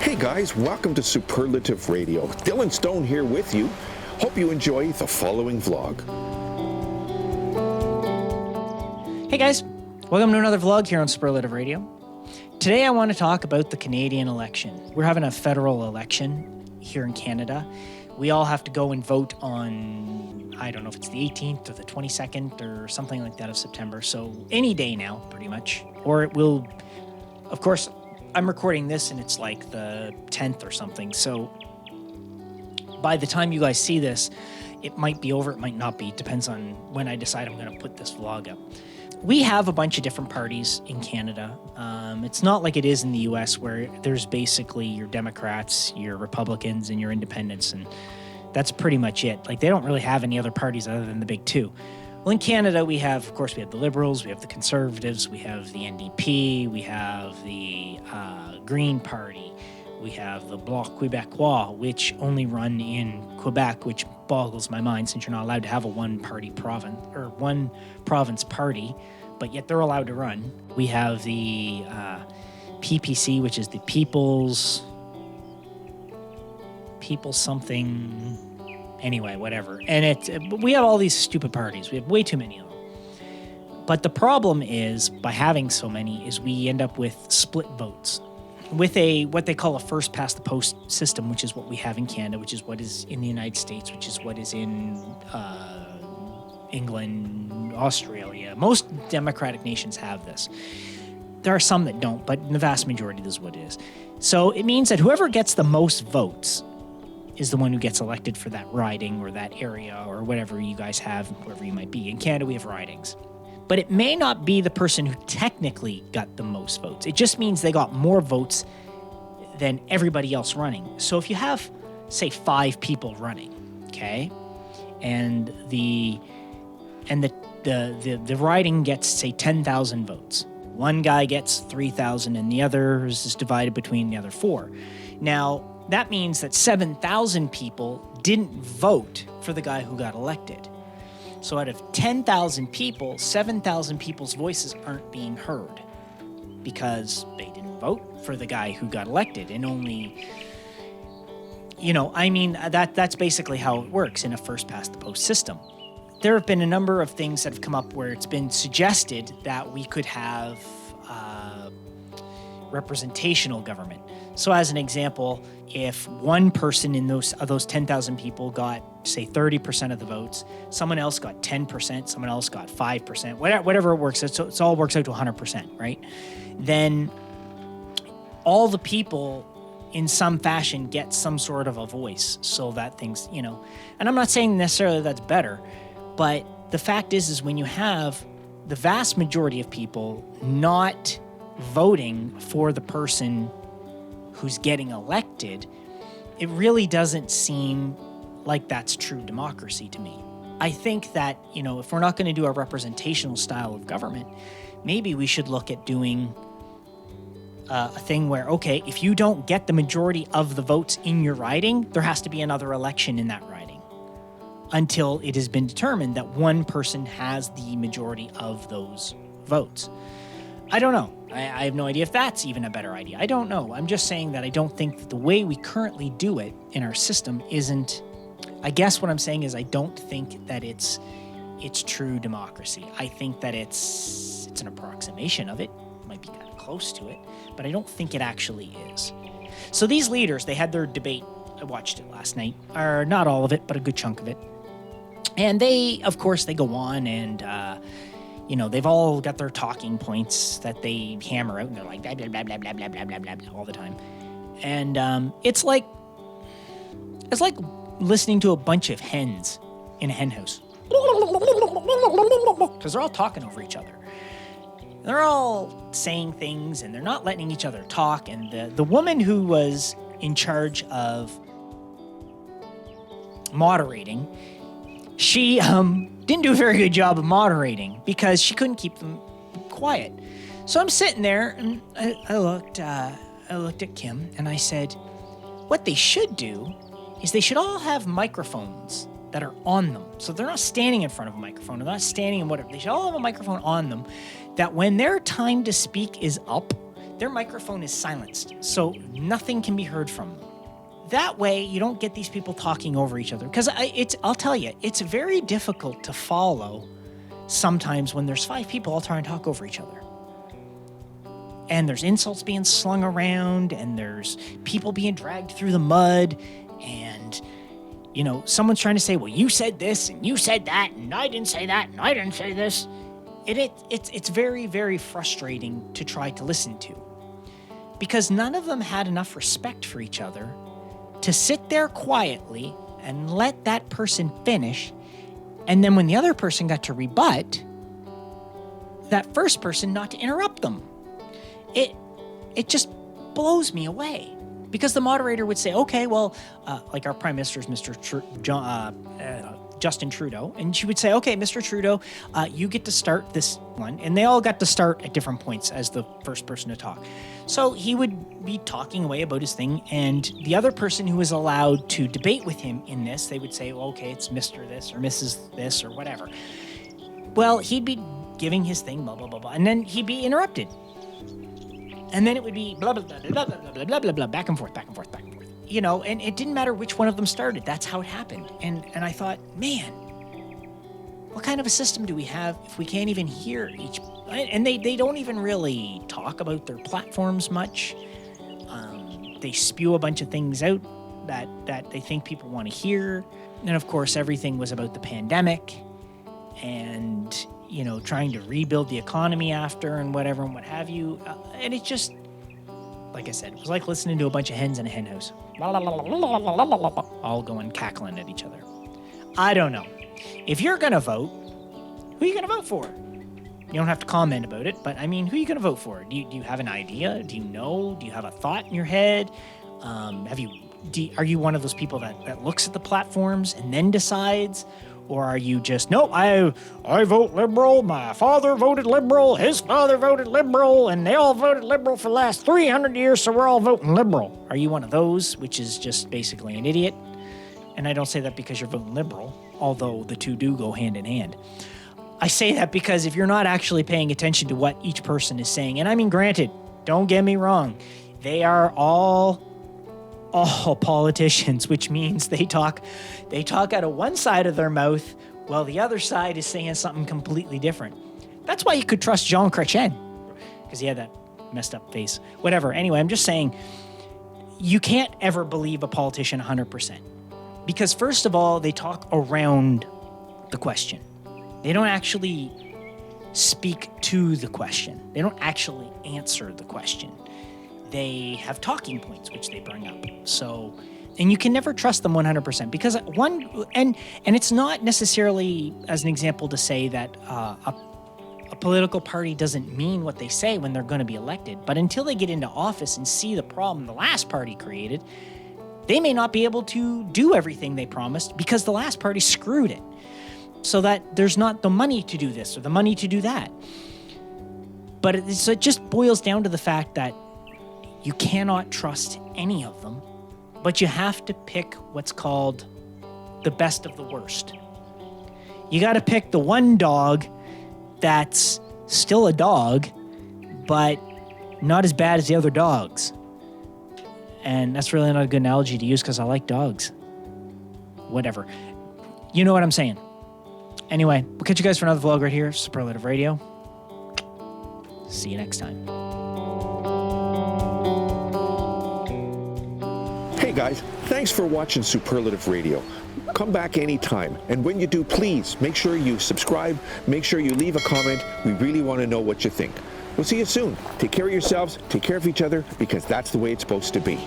Hey guys, welcome to Superlative Radio. Dylan Stone here with you. Hope you enjoy the following vlog. Hey guys, welcome to another vlog here on Superlative Radio. Today I want to talk about the Canadian election. We're having a federal election here in Canada. We all have to go and vote on, I don't know if it's the 18th or the 22nd or something like that of September. So any day now, pretty much. Or it will, of course, I'm recording this and it's like the 10th or something. So by the time you guys see this, it might be over, it might not be. It depends on when I decide I'm going to put this vlog up. We have a bunch of different parties in Canada. It's not like it is in the US where there's basically your Democrats, your Republicans, and your independents, and that's pretty much it. Like, they don't really have any other parties other than the big two. Well, in Canada, we have, of course, we have the Liberals, we have the Conservatives, we have the NDP, we have the Green Party, we have the Bloc Québécois, which only run in Quebec, which boggles my mind since you're not allowed to have a one-party province or one province party, but yet they're allowed to run. We have the PPC, which is the People's something. Anyway, whatever. And we have all these stupid parties. We have way too many of them. But the problem is, by having so many, is we end up with split votes. With what they call a first past the post system, which is what we have in Canada, which is what is in the United States, which is what is in England, Australia. Most democratic nations have this. There are some that don't, but in the vast majority, this is what it is. So it means that whoever gets the most votes is the one who gets elected for that riding or that area or whatever you guys have, wherever you might be. In Canada, we have ridings. But it may not be the person who technically got the most votes. It just means they got more votes than everybody else running. So if you have, say, 5 people running, okay, and the riding gets, say, 10,000 votes. One guy gets 3,000 and the others is divided between the other 4. Now, that means that 7,000 people didn't vote for the guy who got elected. So out of 10,000 people, 7,000 people's voices aren't being heard because they didn't vote for the guy who got elected. And only, that's basically how it works in a first past the post system. There have been a number of things that have come up where it's been suggested that we could have representational government. So as an example, if one person in those 10,000 people got, say, 30% of the votes, someone else got 10%, someone else got 5%, whatever it works, it all works out to 100%, right? Then all the people in some fashion get some sort of a voice so that things, and I'm not saying necessarily that's better, but the fact is when you have the vast majority of people not voting for the person who's getting elected, it really doesn't seem like that's true democracy to me. I think that, if we're not going to do a representational style of government, maybe we should look at doing a thing where, okay, if you don't get the majority of the votes in your riding, there has to be another election in that riding until it has been determined that one person has the majority of those votes. I don't know. I have no idea if that's even a better idea. I don't know. I'm just saying that I don't think that the way we currently do it in our system isn't... I guess what I'm saying is I don't think that it's true democracy. I think that it's an approximation of it. It might be kind of close to it, but I don't think it actually is. So these leaders, they had their debate. I watched it last night. Or not all of it, but a good chunk of it. And they, of course, they go on and... they've all got their talking points that they hammer out, and they're like blah, blah, blah, blah, blah, blah, blah, blah, blah, blah, all the time. And it's like listening to a bunch of hens in a hen house. Because they're all talking over each other. They're all saying things, and they're not letting each other talk. And the woman who was in charge of moderating, she didn't do a very good job of moderating because she couldn't keep them quiet. So I'm sitting there, and I looked at Kim, and I said, what they should do is they should all have microphones that are on them. So they're not standing in front of a microphone. They're not standing in whatever. They should all have a microphone on them that when their time to speak is up, their microphone is silenced, so nothing can be heard from them. That way, you don't get these people talking over each other. Because I'll tell you, it's very difficult to follow sometimes when there's 5 people all trying to talk over each other. And there's insults being slung around, and there's people being dragged through the mud, and, you know, someone's trying to say, well, you said this, and you said that, and I didn't say that, and I didn't say this. It's very, very frustrating to try to listen to. Because none of them had enough respect for each other to sit there quietly and let that person finish. And then when the other person got to rebut, that first person not to interrupt them. It just blows me away. Because the moderator would say, okay, well, like our Prime Minister is Justin Trudeau, and she would say, okay, Mr. Trudeau, you get to start this one. And they all got to start at different points as the first person to talk. So he would be talking away about his thing, and the other person who was allowed to debate with him in this, they would say, well, okay, it's Mr. this or Mrs. this or whatever. Well, he'd be giving his thing, blah, blah, blah, blah, and then he'd be interrupted. And then it would be blah, blah, blah, blah, blah, blah, blah, blah, blah, back and forth, back and forth, back and forth. You know, and it didn't matter which one of them started. That's how it happened. And I thought, man, what kind of a system do we have if we can't even hear each? And they don't even really talk about their platforms much. They spew a bunch of things out that they think people want to hear. And of course, everything was about the pandemic and, you know, trying to rebuild the economy after and whatever and what have you. And it just, like I said, it was like listening to a bunch of hens in a hen house. All going cackling at each other. I don't know. If you're going to vote, who are you going to vote for? You don't have to comment about it, but I mean, who are you going to vote for? Do you have an idea? Do you know? Do you have a thought in your head? Are you one of those people that looks at the platforms and then decides? Or are you just, nope, I vote Liberal, my father voted Liberal, his father voted Liberal, and they all voted Liberal for the last 300 years, so we're all voting Liberal? Are you one of those, which is just basically an idiot? And I don't say that because you're voting Liberal, although the two do go hand in hand. I say that because if you're not actually paying attention to what each person is saying, and I mean, granted, don't get me wrong, they are all politicians, which means they talk out of one side of their mouth while the other side is saying something completely different. That's why you could trust Jean Chrétien, because he had that messed up face. Whatever. Anyway, I'm just saying, you can't ever believe a politician 100%. Because first of all, they talk around the question. They don't actually speak to the question. They don't actually answer the question. They have talking points, which they bring up. So, and you can never trust them 100% because and it's not necessarily as an example to say that a political party doesn't mean what they say when they're going to be elected. But until they get into office and see the problem the last party created, they may not be able to do everything they promised because the last party screwed it. So that there's not the money to do this or the money to do that. But it just boils down to the fact that you cannot trust any of them, but you have to pick what's called the best of the worst. You got to pick the one dog that's still a dog, but not as bad as the other dogs. And that's really not a good analogy to use because I like dogs. Whatever. You know what I'm saying. Anyway, we'll catch you guys for another vlog right here, Superlative Radio. See you next time. Hey guys, thanks for watching Superlative Radio. Come back anytime, and when you do, please make sure you subscribe, make sure you leave a comment. We really want to know what you think. We'll see you soon. Take care of yourselves, take care of each other, because that's the way it's supposed to be.